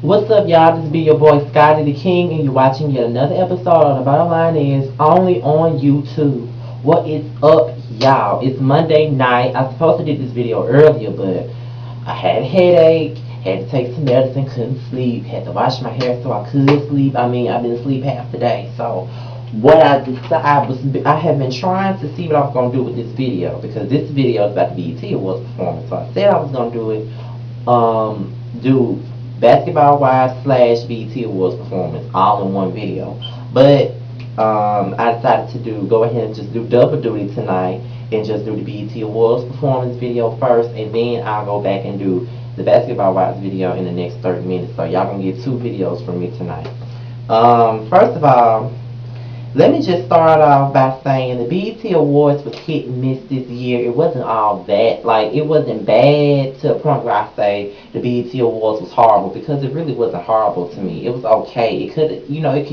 What's up, y'all? This be your boy Scotty the King, and you're watching yet another episode of The Bottom Line Is only on YouTube. What is up, y'all? It's Monday night. I was supposed to do this video earlier, but I had a headache, had to take some medicine, couldn't sleep, had to wash my hair so I could sleep. I've been asleep half the day. So, what I decided I have been trying to see what I was gonna do with this video because this video is about the BET Awards performance. So I said I was gonna do it. Do Basketball Wives slash BET Awards performance all in one video. But I decided to go ahead and just do double duty tonight and just do the BET Awards performance video first, and then I'll go back and do the Basketball Wives video in the next 30 minutes. So y'all gonna get two videos from me tonight. First of all, let me just start off by saying the BET Awards was hit and miss this year. It wasn't all that. Like, it wasn't bad to a point where I say the BET Awards was horrible, because it really wasn't horrible to me. It was okay. It could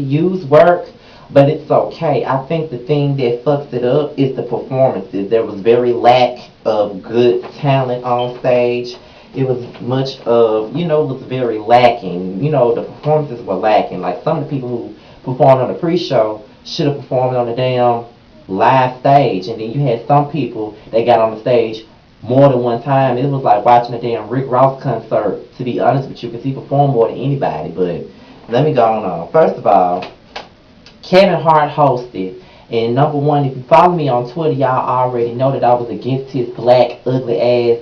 use work, but it's okay. I think the thing that fucks it up is the performances. There was very lack of good talent on stage. It was much of, it was very lacking. The performances were lacking. Like, some of the people who performed on the pre-show should have performed on the damn live stage, and then you had some people that got on the stage more than one time. It was like watching a damn Rick Ross concert, to be honest with you, because he performed more than anybody. But let me go on. First of all, Kevin Hart hosted, and number one, if you follow me on Twitter, y'all already know that I was against his black ugly ass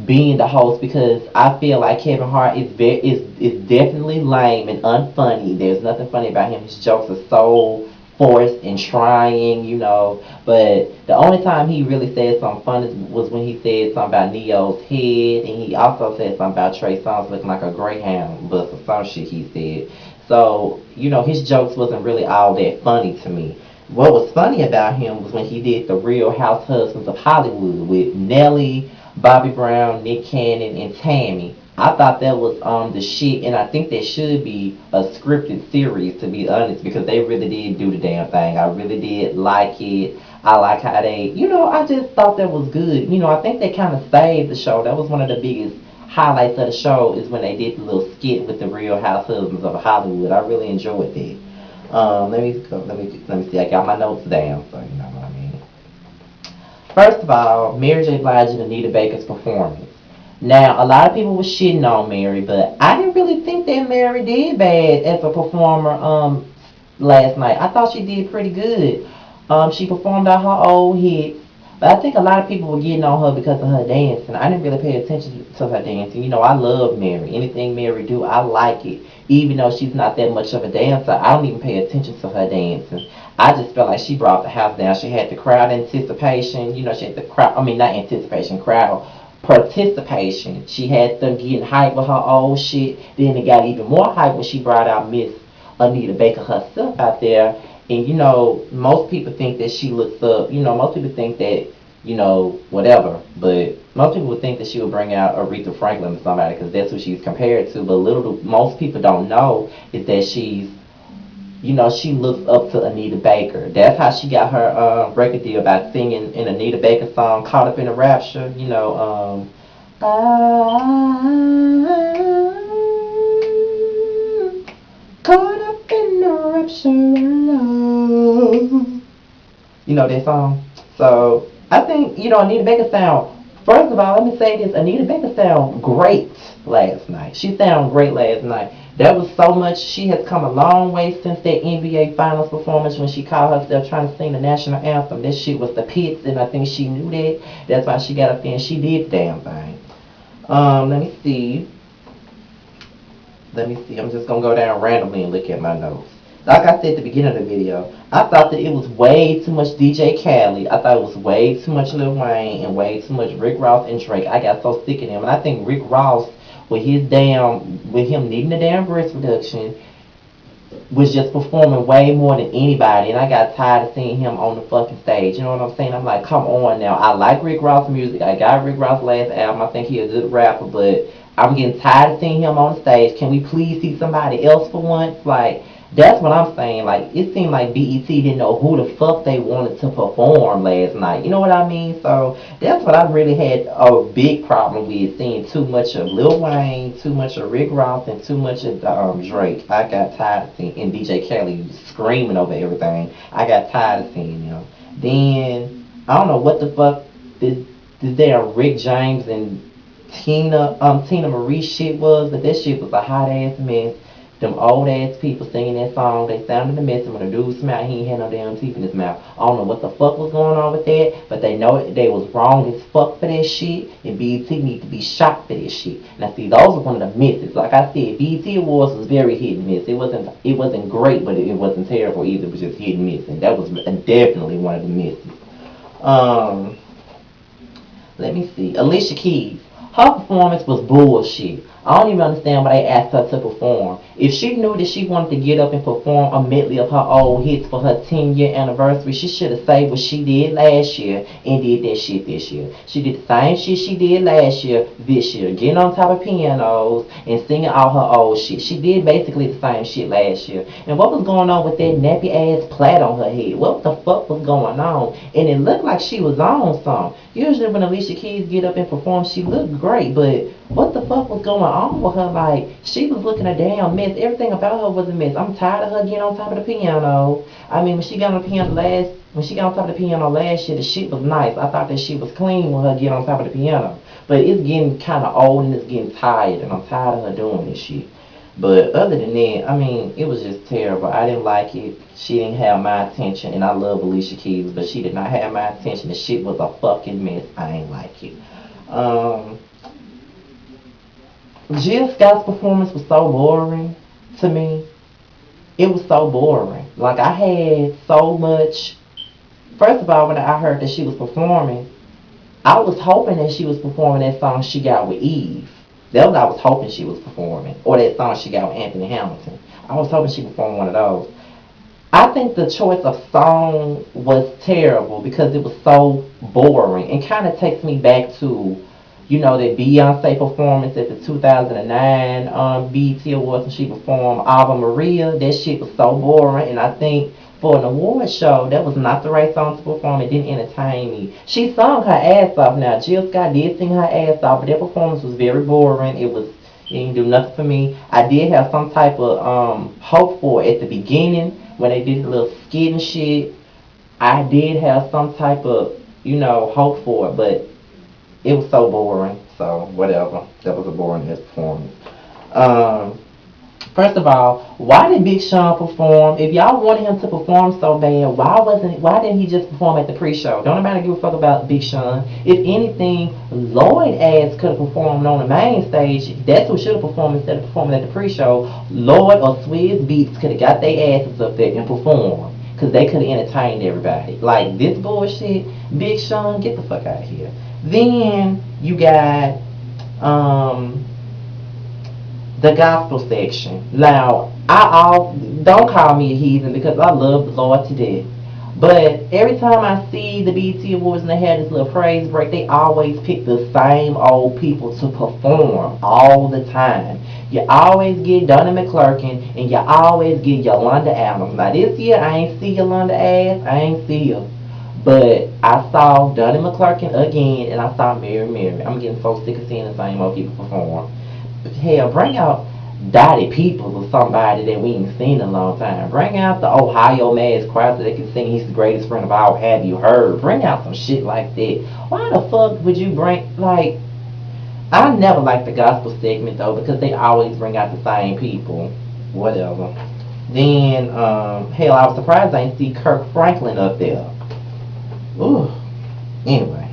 being the host, because I feel like Kevin Hart is definitely lame and unfunny. There's nothing funny about him. His jokes are so forced and trying, but the only time he really said something funny was when he said something about Neo's head, and he also said something about Trey Songz looking like a Greyhound bus or some shit he said. So, his jokes wasn't really all that funny to me. What was funny about him was when he did the Real House Husbands of Hollywood with Nelly, Bobby Brown, Nick Cannon, and Tammy. I thought that was the shit, and I think there should be a scripted series, to be honest, because they really did do the damn thing. I really did like it. I like how they, I just thought that was good. I think they kind of saved the show. That was one of the biggest highlights of the show, is when they did the little skit with the Real House Husbands of Hollywood. I really enjoyed that. Let me see. I got my notes down, so you know what I mean. First of all, Mary J. Blige and Anita Baker's performance. Now, a lot of people were shitting on Mary, but I didn't really think that Mary did bad as a performer last night. I thought she did pretty good. She performed out her old hits, but I think a lot of people were getting on her because of her dancing. I didn't really pay attention to her dancing. I love Mary. Anything Mary do, I like it. Even though she's not that much of a dancer, I don't even pay attention to her dancing. I just felt like she brought the house down. She had the crowd anticipation. She had the crowd, not anticipation, crowd participation. She had them getting hype with her old shit. Then it got even more hype when she brought out Miss Anita Baker herself out there. And most people think that she looks up. Most people think that whatever. But most people would think that she would bring out Aretha Franklin or somebody, because that's who she's compared to. But most people don't know is that she's, she looks up to Anita Baker. That's how she got her record deal, by singing an Anita Baker song, Caught Up in a Rapture. Caught up in a rapture of love. That song? So, I think, Anita Baker first of all, let me say this, Anita Baker sounded great last night. She sounded great last night. That was so much. She has come a long way since that NBA Finals performance when she called herself trying to sing the national anthem. This shit was the pits, and I think she knew that. That's why she got up there and she did the damn thing. Let me see. I'm just going to go down randomly and look at my notes. Like I said at the beginning of the video, I thought that it was way too much DJ Khaled. I thought it was way too much Lil Wayne and way too much Rick Ross and Drake. I got so sick of them. And I think Rick Ross, with him needing the damn breast reduction, was just performing way more than anybody. And I got tired of seeing him on the fucking stage. You know what I'm saying? I'm like, come on now. I like Rick Ross music. I got Rick Ross' last album. I think he a good rapper, but I'm getting tired of seeing him on the stage. Can we please see somebody else for once? Like, That's what I'm saying. Like, it seemed like BET didn't know who the fuck they wanted to perform last night. You know what I mean? So that's what I really had a big problem with, seeing too much of Lil Wayne, too much of Rick Ross, and too much of Drake. I got tired of seeing, and DJ Kelly screaming over everything. I got tired of seeing them. Then I don't know what the fuck this damn Rick James and Tina Marie shit was, but that shit was a hot ass mess. Them old ass people singing that song, they sounded a mess. And when the dude smiled, he ain't had no damn teeth in his mouth. I don't know what the fuck was going on with that, but they know they was wrong as fuck for that shit, and BET need to be shot for this shit. Now see, those are one of the misses. Like I said, BET Awards was very hit and miss. It wasn't great, but it wasn't terrible either. It was just hit and miss, and that was definitely one of the misses. Um, Let me see. Alicia Keys. Her performance was bullshit. I don't even understand why they asked her to perform. If she knew that she wanted to get up and perform a medley of her old hits for her 10-year anniversary, she should have saved what she did last year and did that shit this year. She did the same shit she did last year, this year. Getting on top of pianos and singing all her old shit. She did basically the same shit last year. And what was going on with that nappy ass plait on her head? What the fuck was going on? And it looked like she was on some. Usually when Alicia Keys get up and perform, she looked great, but what the fuck was going on with her? Like, she was looking a damn mess. Everything about her was a mess. I'm tired of her getting on top of the piano. I mean, when she got on top of the piano last year, the shit was nice. I thought that shit was clean when her getting on top of the piano. But it's getting kind of old and it's getting tired, and I'm tired of her doing this shit. But other than that, I mean, it was just terrible. I didn't like it. She didn't have my attention, and I love Alicia Keys, but she did not have my attention. The shit was a fucking mess. I ain't like it. Jill Scott's performance was so boring to me. It was so boring. Like, I had so much. First of all, when I heard that she was performing, I was hoping that she was performing that song she got with Eve. That's what I was hoping she was performing. Or that song she got with Anthony Hamilton. I was hoping she performed one of those. I think the choice of song was terrible because it was so boring. It kind of takes me back to, that Beyonce performance at the 2009 BET Awards when she performed Ave Maria. That shit was so boring, and I think for an award show, that was not the right song to perform. It didn't entertain me. She sung her ass off. Now, Jill Scott did sing her ass off, but that performance was very boring. It didn't do nothing for me. I did have some type of hope for it at the beginning when they did the little skit and shit. I did have some type of, hope for it, but it was so boring. So, whatever. That was a boring ass performance. First of all, why did Big Sean perform? If y'all wanted him to perform so bad, why didn't he just perform at the pre-show? Don't nobody give a fuck about Big Sean. If anything, Lloyd ass could have performed on the main stage. That's who should have performed instead of performing at the pre-show. Lloyd or Swizz Beatz could have got their asses up there and performed. Because they could have entertained everybody. Like, this bullshit, Big Sean, get the fuck out of here. Then, you got, the gospel section. Now, don't call me a heathen because I love the Lord to death. But every time I see the BET Awards and they have this little praise break, they always pick the same old people to perform all the time. You always get Donna McClurkin and you always get Yolanda Adams. Now this year I ain't see Yolanda ass, I ain't see her. But I saw Donna McClurkin again and I saw Mary. I'm getting so sick of seeing the same old people perform. Hell, bring out Dottie Peoples or somebody that we ain't seen in a long time. Bring out the Ohio Mass Choir so they can sing He's the Greatest Friend of All Have You Heard. Bring out some shit like that. Why the fuck would you I never liked the gospel segment though because they always bring out the same people. Whatever. Then, hell, I was surprised I didn't see Kirk Franklin up there. Ooh. Anyway.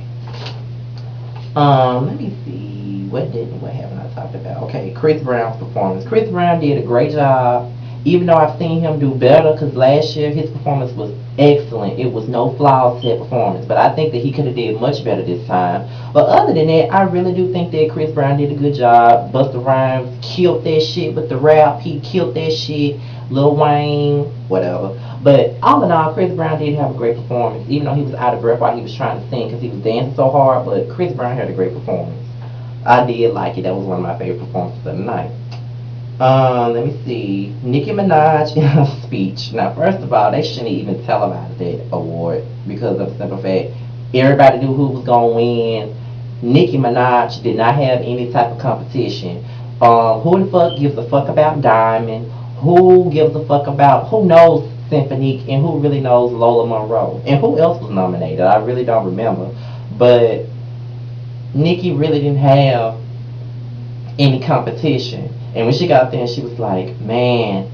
Let me see. What haven't I talked about? Okay, Chris Brown's performance. Chris Brown did a great job, even though I've seen him do better, because last year his performance was excellent. It was no flaws to that performance, but I think that he could have did much better this time. But other than that, I really do think that Chris Brown did a good job. Busta Rhymes killed that shit with the rap. He killed that shit. Lil Wayne, whatever. But all in all, Chris Brown did have a great performance, even though he was out of breath while he was trying to sing because he was dancing so hard, but Chris Brown had a great performance. I did like it. That was one of my favorite performances of the night. Let me see. Nicki Minaj in her speech. Now, first of all, they shouldn't even televise that award because of the simple fact everybody knew who was gonna win. Nicki Minaj did not have any type of competition. Who the fuck gives a fuck about Diamond? Who gives a fuck about who knows Symphonique and who really knows Lola Monroe? And who else was nominated? I really don't remember. But Nicki really didn't have any competition. And when she got there, she was like, "Man,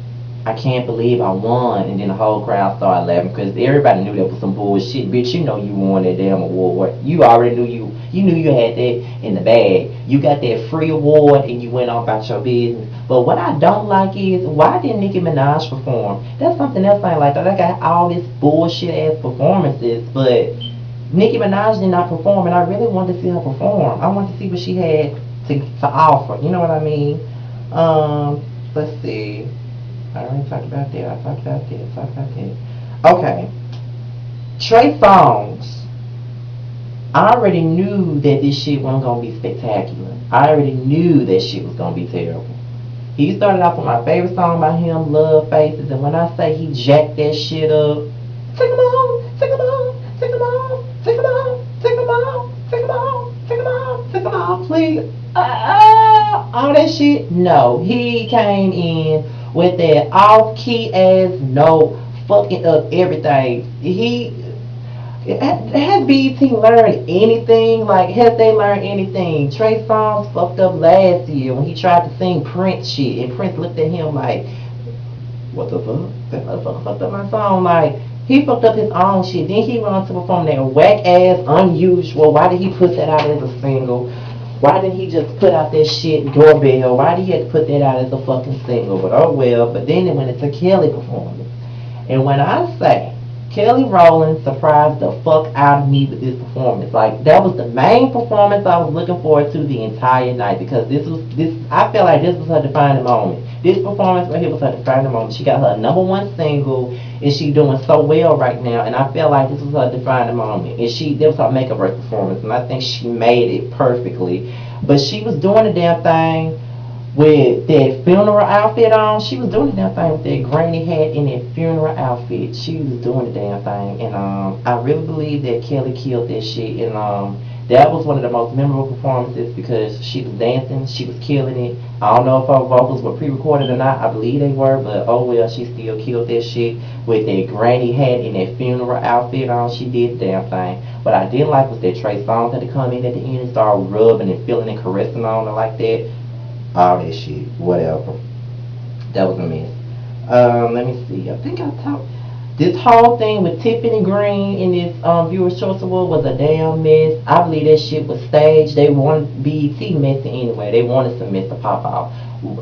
I can't believe I won." And then the whole crowd started laughing because everybody knew that was some bullshit. Bitch, you know you won that damn award. You already knew you knew you had that in the bag. You got that free award and you went on about your business. But what I don't like is, why didn't Nicki Minaj perform? That's something else I ain't like. I got all this bullshit ass performances, but Nicki Minaj did not perform, and I really wanted to see her perform. I wanted to see what she had to offer. You know what I mean? Let's see. I already talked about that. I talked about that. I talked about that. Okay. Trey Songz. I already knew that this shit wasn't gonna be spectacular. I already knew that shit was gonna be terrible. He started off with my favorite song by him, Love Faces, and when I say he jacked that shit up, take 'em on, take 'em on, take 'em on, take 'em on, take 'em on, take 'em on, take 'em on, take 'em on, please. All that shit. No, he came in with that off-key ass note, fucking up everything. Has BET learned anything? Like, has they learned anything? Trey Songz fucked up last year when he tried to sing Prince shit, and Prince looked at him like, "What the fuck? That motherfucker fucked up my song." Like, he fucked up his own shit. Then he went on to perform that whack ass Unusual. Why did he put that out as a single? Why didn't he just put out that shit Doorbell? Why did he have to put that out as a fucking single? But oh well. But then it went into Kelly performance. And when I say Kelly Rowland surprised the fuck out of me with this performance. Like, that was the main performance I was looking forward to the entire night, because I felt like this was her defining moment. This performance right here was her defining moment. She got her #1 single, and she doing so well right now, and I felt like this was her defining moment. And this was her make-up performance, and I think she made it perfectly. But she was doing the damn thing with that funeral outfit on. She was doing the damn thing with that granny hat and that funeral outfit. She was doing the damn thing, and I really believe that Kelly killed that shit. And that was one of the most memorable performances because she was dancing, she was killing it. I don't know if her vocals were pre-recorded or not. I believe they were, but oh well, she still killed that shit with that granny hat and that funeral outfit on. She did the damn thing. What I didn't like was that Trey Songz had to come in at the end and start rubbing and feeling and caressing on her like that. All that shit, whatever. That was a mess. Let me see. I think I talked. This whole thing with Tiffany Green in this Viewer's Choice Award was a damn mess. I believe that shit was staged. They wanted BET messy anyway. They wanted some mess to pop out.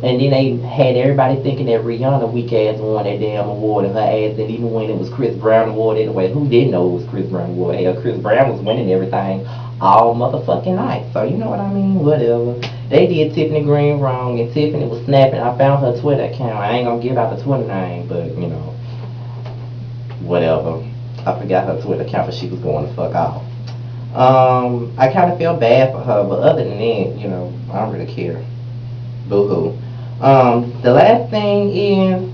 And then they had everybody thinking that Rihanna weak ass won that damn award, and her ass didn't even win. It was Chris Brown award anyway. Who didn't know it was Chris Brown award? Hell, Chris Brown was winning everything all motherfucking night. So you know what I mean? Whatever. They did Tiffany Green wrong, and Tiffany was snapping. I found her Twitter account. I ain't gonna give out the Twitter name, but you know, whatever. I forgot her Twitter account, but she was going the fuck off. I kind of feel bad for her, but other than that, you know, I don't really care. Boo-hoo. The last thing is,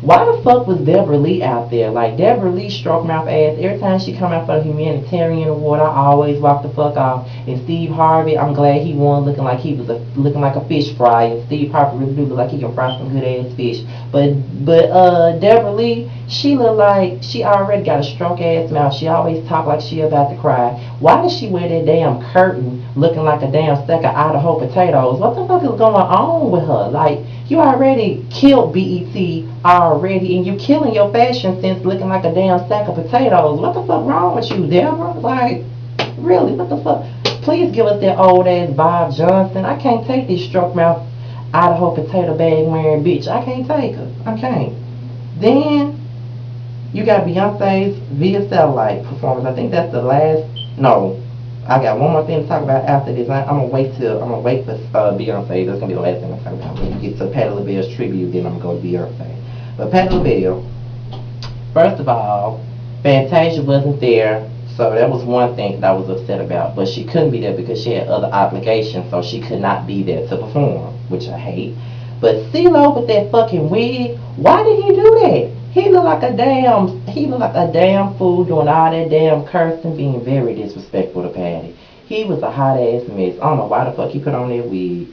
why the fuck was Debra Lee out there? Like, Debra Lee stroke mouth ass. Every time she come out for the humanitarian award, I always walk the fuck off. And Steve Harvey, I'm glad he won, looking like looking like a fish fry. And Steve Harvey really do look like he can fry some good ass fish. But Debra Lee, she look like she already got a stroke ass mouth. She always talk like she about to cry. Why does she wear that damn curtain looking like a damn stack of Idaho potatoes? What the fuck is going on with her? Like, you already killed BET already, and you killing your fashion sense looking like a damn stack of potatoes. What the fuck wrong with you, Deborah? Like, really, what the fuck? Please give us that old ass Bob Johnson. I can't take this stroke mouth Idaho potato bag wearing bitch. I can't take her. I can't. Then you got Beyonce's Via Satellite performance. I think that's the last. No, I got one more thing to talk about after this. I'm gonna wait for Beyonce. That's gonna be the last thing I'm talking about. When we get to Patti LaBelle's tribute, then I'm gonna go to Beyonce. But Patti LaBelle, first of all, Fantasia wasn't there, so that was one thing that I was upset about. But she couldn't be there because she had other obligations, so she could not be there to perform, which I hate. But CeeLo with that fucking wig, why did he do that? He looked like a damn fool doing all that damn cursing, being very disrespectful to Patty. He was a hot ass mess. I don't know why the fuck he put on that wig.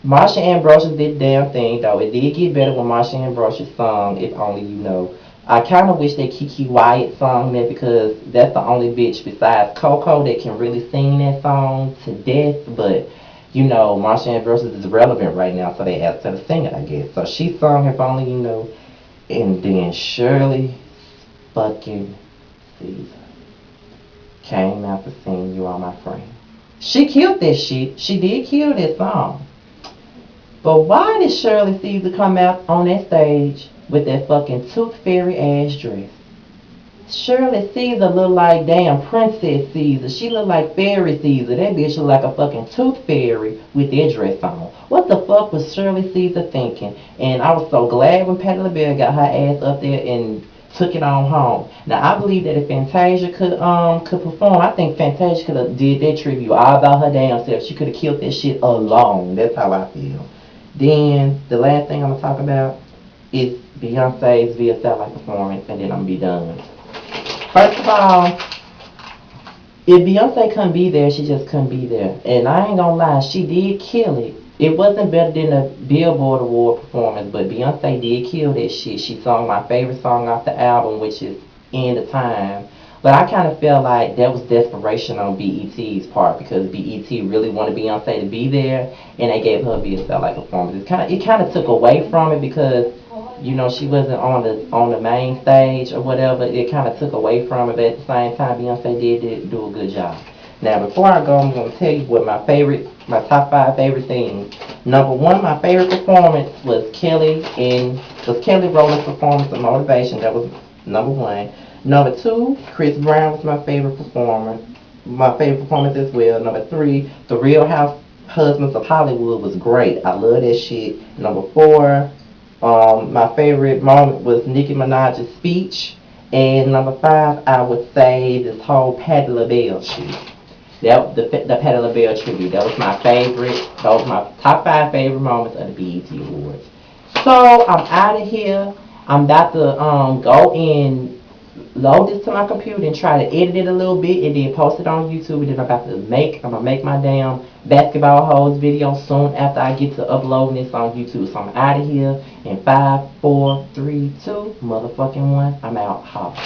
Marsha Ambrosius did the damn thing though. It did get better when Marsha Ambrosius sung If Only You Know. I kind of wish that Kiki Wyatt sung that because that's the only bitch besides Coco that can really sing that song to death. But you know, Marsha Ambrosius is relevant right now, so they asked her to sing it, I guess. So she sung If Only You Know, and then Shirley fucking Caesar came out to sing You Are My Friend. She killed that shit. She did kill that song. But why did Shirley Caesar come out on that stage with that fucking tooth fairy ass dress? Shirley Caesar look like damn Princess Caesar. She look like Fairy Caesar. That bitch look like a fucking tooth fairy with that dress on. What the fuck was Shirley Caesar thinking? And I was so glad when Patti LaBelle got her ass up there and took it on home. Now I believe that if Fantasia could perform, I think Fantasia could have did that tribute all by her damn self. She could have killed that shit alone. That's how I feel. Then the last thing I'm gonna talk about is Beyonce's Via Satellite performance, and then I'm gonna be done. First of all, if Beyonce couldn't be there, she just couldn't be there. And I ain't gonna lie, she did kill it. It wasn't better than the Billboard Award performance, but Beyonce did kill that shit. She sung my favorite song off the album, which is End of Time. But I kind of felt like that was desperation on BET's part because BET really wanted Beyonce to be there, and they gave her a VSL like performance. It kind of took away from it because you know she wasn't on the main stage or whatever. It kind of took away from it, but at the same time, Beyonce did do a good job. Now before I go, I'm gonna tell you what my top 5 favorite things. Number 1, my favorite performance was Kelly Rowland's performance of Motivation. That was number 1. Number 2, Chris Brown was my favorite performer. My favorite performance as well. Number 3, The Real Housewives of Hollywood was great. I love that shit. Number 4, my favorite moment was Nicki Minaj's speech. And number 5, I would say this whole Patti LaBelle shit. The Patti LaBelle tribute. That was my favorite. Those were my top 5 favorite moments of the BET Awards. So I'm out of here. I'm about to go and load this to my computer and try to edit it a little bit and then post it on YouTube. And then I'm gonna make my damn basketball hoes video soon after I get to uploading this on YouTube. So I'm out of here in 5, 4, 3, 2, motherfucking 1. I'm out. Holla.